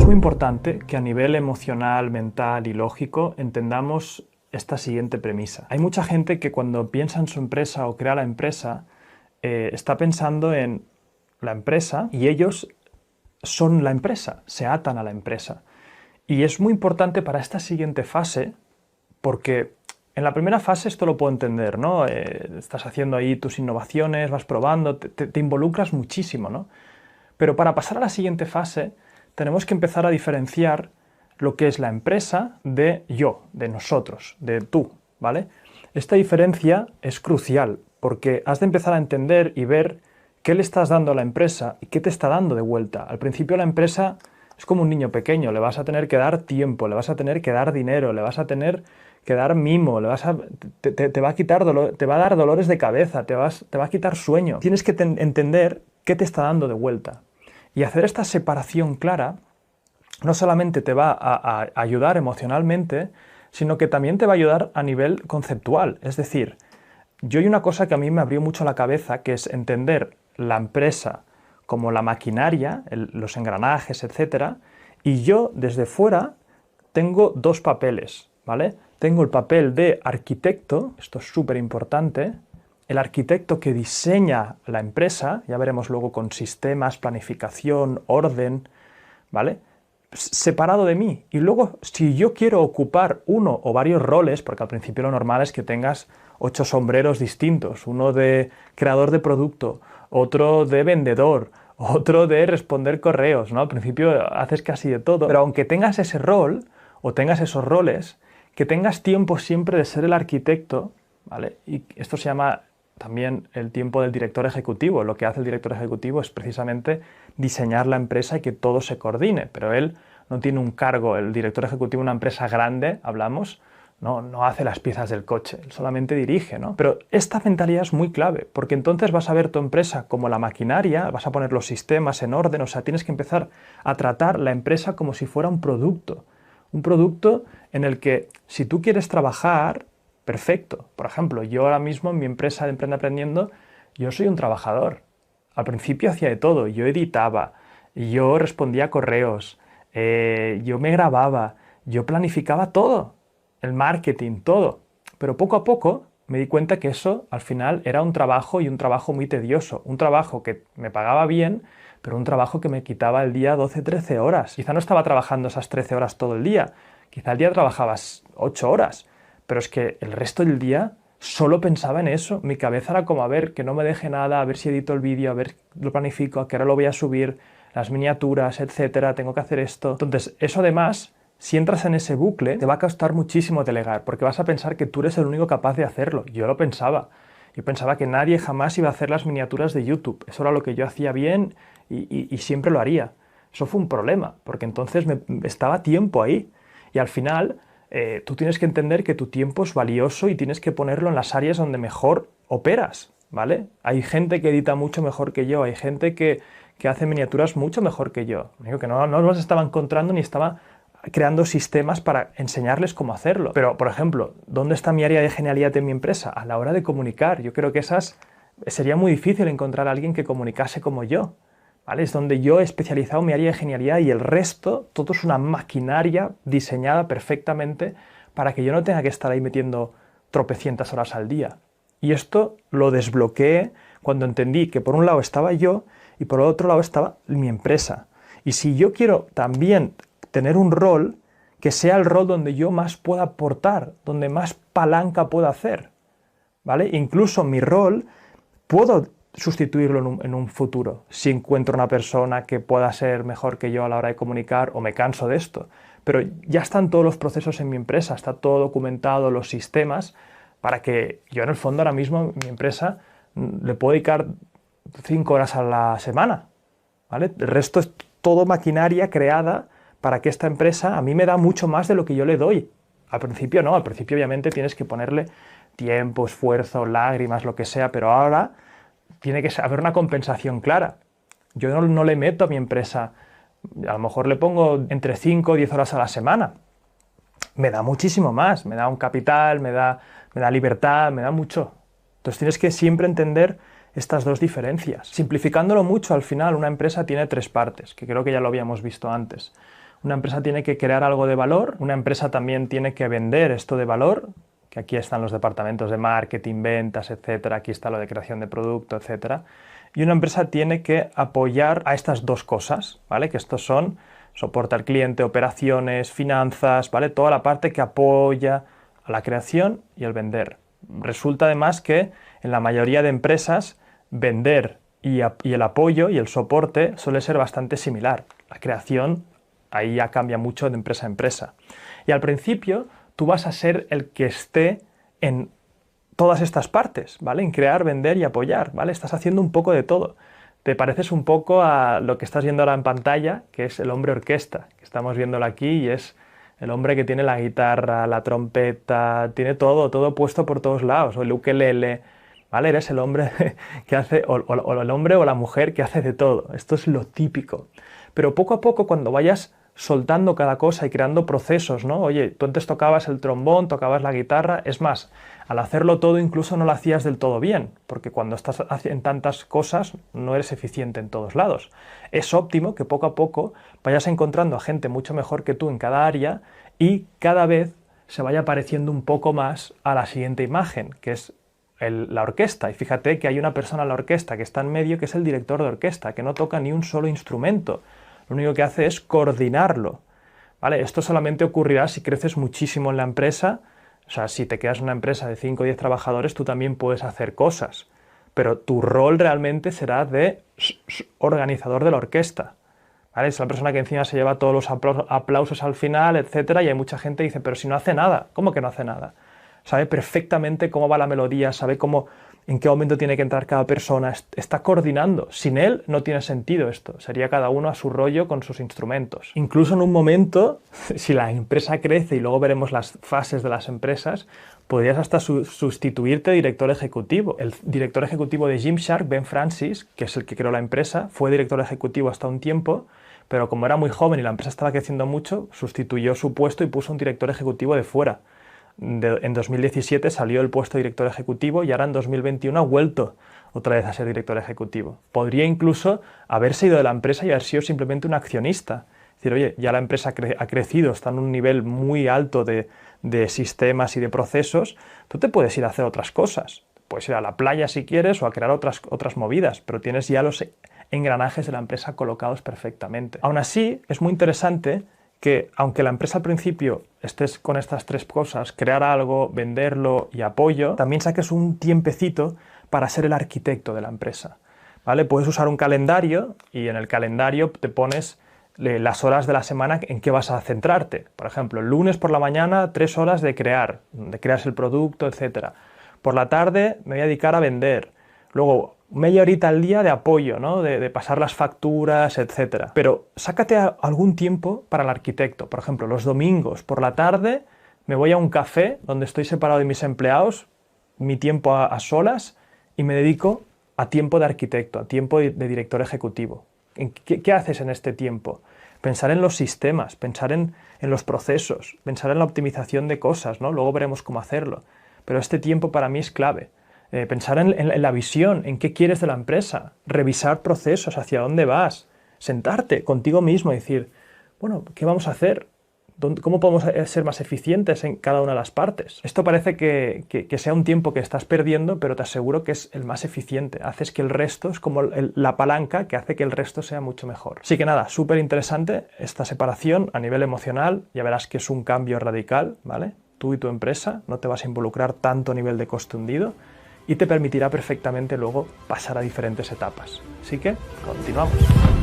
muy importante que a nivel emocional, mental y lógico entendamos esta siguiente premisa. Hay mucha gente que cuando piensa en su empresa o crea la empresa, está pensando en la empresa y ellos son la empresa, se atan a la empresa. Y es muy importante para esta siguiente fase, porque en la primera fase esto lo puedo entender, ¿no? Estás haciendo ahí tus innovaciones, vas probando, te involucras muchísimo, ¿no? Pero para pasar a la siguiente fase, tenemos que empezar a diferenciar lo que es la empresa de yo, de nosotros, de tú, ¿vale? Esta diferencia es crucial porque has de empezar a entender y ver qué le estás dando a la empresa y qué te está dando de vuelta. Al principio la empresa es como un niño pequeño, le vas a tener que dar tiempo, le vas a tener que dar dinero, le vas a tener que dar mimo, te va a quitar te va a dar dolores de cabeza, te va a quitar sueño. Tienes que entender qué te está dando de vuelta. Y hacer esta separación clara no solamente te va a ayudar emocionalmente, sino que también te va a ayudar a nivel conceptual. Es decir, hay una cosa que a mí me abrió mucho la cabeza, que es entender la empresa como la maquinaria, los engranajes, etc. Y yo, desde fuera, tengo dos papeles, ¿vale? Tengo el papel de arquitecto, esto es súper importante, el arquitecto que diseña la empresa, ya veremos luego con sistemas, planificación, orden, ¿vale? Separado de mí. Y luego, si yo quiero ocupar uno o varios roles, porque al principio lo normal es que tengas 8 sombreros distintos, uno de creador de producto, otro de vendedor, otro de responder correos, ¿no? Al principio haces casi de todo, pero aunque tengas ese rol o tengas esos roles, que tengas tiempo siempre de ser el arquitecto, ¿vale? Y esto se llama también el tiempo del director ejecutivo. Lo que hace el director ejecutivo es precisamente diseñar la empresa y que todo se coordine, pero él no tiene un cargo. El director ejecutivo de una empresa grande, hablamos, no hace las piezas del coche, él solamente dirige, ¿no? Pero esta mentalidad es muy clave, porque entonces vas a ver tu empresa como la maquinaria, vas a poner los sistemas en orden, o sea, tienes que empezar a tratar la empresa como si fuera un producto en el que si tú quieres trabajar, perfecto. Por ejemplo, yo ahora mismo en mi empresa de Emprende Aprendiendo, yo soy un trabajador. Al principio hacía de todo, yo editaba, yo respondía a correos, yo me grababa, yo planificaba todo, el marketing, todo. Pero poco a poco me di cuenta que eso al final era un trabajo y un trabajo muy tedioso, un trabajo que me pagaba bien, pero un trabajo que me quitaba el día 12-13 horas. Quizá no estaba trabajando esas 13 horas todo el día, quizá el día trabajabas 8 horas, pero es que el resto del día solo pensaba en eso. Mi cabeza era como, a ver, que no me deje nada, a ver si edito el vídeo, a ver, lo planifico, a qué hora lo voy a subir, las miniaturas, etcétera, tengo que hacer esto. Entonces, eso además, si entras en ese bucle, te va a costar muchísimo delegar, porque vas a pensar que tú eres el único capaz de hacerlo. Yo lo pensaba. Yo pensaba que nadie jamás iba a hacer las miniaturas de YouTube. Eso era lo que yo hacía bien y siempre lo haría. Eso fue un problema, porque entonces estaba tiempo ahí. Y al final, tú tienes que entender que tu tiempo es valioso y tienes que ponerlo en las áreas donde mejor operas, ¿vale? Hay gente que edita mucho mejor que yo, hay gente que hace miniaturas mucho mejor que yo. Digo que no los estaba encontrando ni estaba creando sistemas para enseñarles cómo hacerlo. Pero, por ejemplo, ¿dónde está mi área de genialidad en mi empresa? A la hora de comunicar. Yo creo que sería muy difícil encontrar a alguien que comunicase como yo, ¿vale? Es donde yo he especializado mi área de genialidad y el resto, todo es una maquinaria diseñada perfectamente para que yo no tenga que estar ahí metiendo tropecientas horas al día. Y esto lo desbloqueé cuando entendí que por un lado estaba yo y por otro lado estaba mi empresa. Y si yo quiero también tener un rol, que sea el rol donde yo más pueda aportar, donde más palanca pueda hacer, ¿vale? Incluso mi rol puedo sustituirlo en un futuro, si encuentro una persona que pueda ser mejor que yo a la hora de comunicar o me canso de esto. Pero ya están todos los procesos en mi empresa, está todo documentado, los sistemas, para que yo en el fondo ahora mismo mi empresa le puedo dedicar 5 horas a la semana, ¿vale? El resto es todo maquinaria creada para que esta empresa a mí me da mucho más de lo que yo le doy. Al principio no, al principio obviamente tienes que ponerle tiempo, esfuerzo, lágrimas, lo que sea, pero ahora tiene que haber una compensación clara. Yo no le meto a mi empresa, a lo mejor le pongo entre 5 o 10 horas a la semana. Me da muchísimo más, me da un capital, me da libertad, me da mucho. Entonces tienes que siempre entender estas dos diferencias. Simplificándolo mucho, al final una empresa tiene 3 partes, que creo que ya lo habíamos visto antes. una empresa tiene que crear algo de valor, una empresa también tiene que vender esto de valor, que aquí están los departamentos de marketing, ventas, etcétera, aquí está lo de creación de producto, etcétera. Y una empresa tiene que apoyar a estas dos cosas, ¿vale? Que estos son soporte al cliente, operaciones, finanzas, ¿vale? Toda la parte que apoya a la creación y el vender. Resulta además que en la mayoría de empresas vender y el apoyo y el soporte suele ser bastante similar. La creación ahí ya cambia mucho de empresa a empresa. Y al principio tú vas a ser el que esté en todas estas partes, ¿vale? En crear, vender y apoyar, ¿vale? Estás haciendo un poco de todo. Te pareces un poco a lo que estás viendo ahora en pantalla, que es el hombre orquesta, que estamos viéndolo aquí y es el hombre que tiene la guitarra, la trompeta, tiene todo puesto por todos lados, o el ukelele, ¿vale? Eres el hombre que hace, o el hombre o la mujer que hace de todo. Esto es lo típico. Pero poco a poco, cuando vayas soltando cada cosa y creando procesos, ¿no? Oye, tú antes tocabas el trombón, tocabas la guitarra, es más, al hacerlo todo incluso no lo hacías del todo bien, porque cuando estás en tantas cosas no eres eficiente en todos lados. Es óptimo que poco a poco vayas encontrando a gente mucho mejor que tú en cada área y cada vez se vaya pareciendo un poco más a la siguiente imagen, que es la orquesta. Y fíjate que hay una persona en la orquesta que está en medio, que es el director de orquesta, que no toca ni un solo instrumento. Lo único que hace es coordinarlo, ¿vale? Esto solamente ocurrirá si creces muchísimo en la empresa. O sea, si te quedas en una empresa de 5 o 10 trabajadores, tú también puedes hacer cosas, pero tu rol realmente será de organizador de la orquesta, ¿vale? Es la persona que encima se lleva todos los aplausos al final, etcétera, y hay mucha gente que dice, pero si no hace nada. ¿Cómo que no hace nada? Sabe perfectamente cómo va la melodía, sabe en qué momento tiene que entrar cada persona, está coordinando. Sin él no tiene sentido esto, sería cada uno a su rollo con sus instrumentos. Incluso en un momento, si la empresa crece y luego veremos las fases de las empresas, podrías hasta sustituirte de director ejecutivo. El director ejecutivo de Gymshark, Ben Francis, que es el que creó la empresa, fue director ejecutivo hasta un tiempo, pero como era muy joven y la empresa estaba creciendo mucho, sustituyó su puesto y puso un director ejecutivo de fuera. En 2017 salió el puesto de director ejecutivo y ahora en 2021 ha vuelto otra vez a ser director ejecutivo. Podría incluso haberse ido de la empresa y haber sido simplemente un accionista. Es decir, oye, ya la empresa ha crecido, está en un nivel muy alto de sistemas y de procesos, tú te puedes ir a hacer otras cosas. Puedes ir a la playa si quieres o a crear otras movidas, pero tienes ya los engranajes de la empresa colocados perfectamente. Aún así, es muy interesante que aunque la empresa al principio estés con estas tres cosas, crear algo, venderlo y apoyo, también saques un tiempecito para ser el arquitecto de la empresa, ¿vale? Puedes usar un calendario y en el calendario te pones las horas de la semana en que vas a centrarte. Por ejemplo, el lunes por la mañana 3 horas de crear el producto, etc. Por la tarde me voy a dedicar a vender. Luego media horita al día de apoyo, ¿no? de pasar las facturas, etc. Pero sácate algún tiempo para el arquitecto. Por ejemplo, los domingos por la tarde me voy a un café donde estoy separado de mis empleados, mi tiempo a solas, y me dedico a tiempo de arquitecto, a tiempo de director ejecutivo. ¿Qué haces en este tiempo? Pensar en los sistemas, pensar en los procesos, pensar en la optimización de cosas, ¿no? Luego veremos cómo hacerlo. Pero este tiempo para mí es clave. Pensar en la visión, en qué quieres de la empresa, revisar procesos, hacia dónde vas, sentarte contigo mismo y decir, bueno, ¿qué vamos a hacer? ¿Cómo podemos ser más eficientes en cada una de las partes? Esto parece que sea un tiempo que estás perdiendo, pero te aseguro que es el más eficiente. Haces que el resto, es como la palanca que hace que el resto sea mucho mejor. Así que nada, súper interesante esta separación a nivel emocional. Ya verás que es un cambio radical, ¿vale? Tú y tu empresa, no te vas a involucrar tanto a nivel de coste hundido y te permitirá perfectamente luego pasar a diferentes etapas. Así que, continuamos.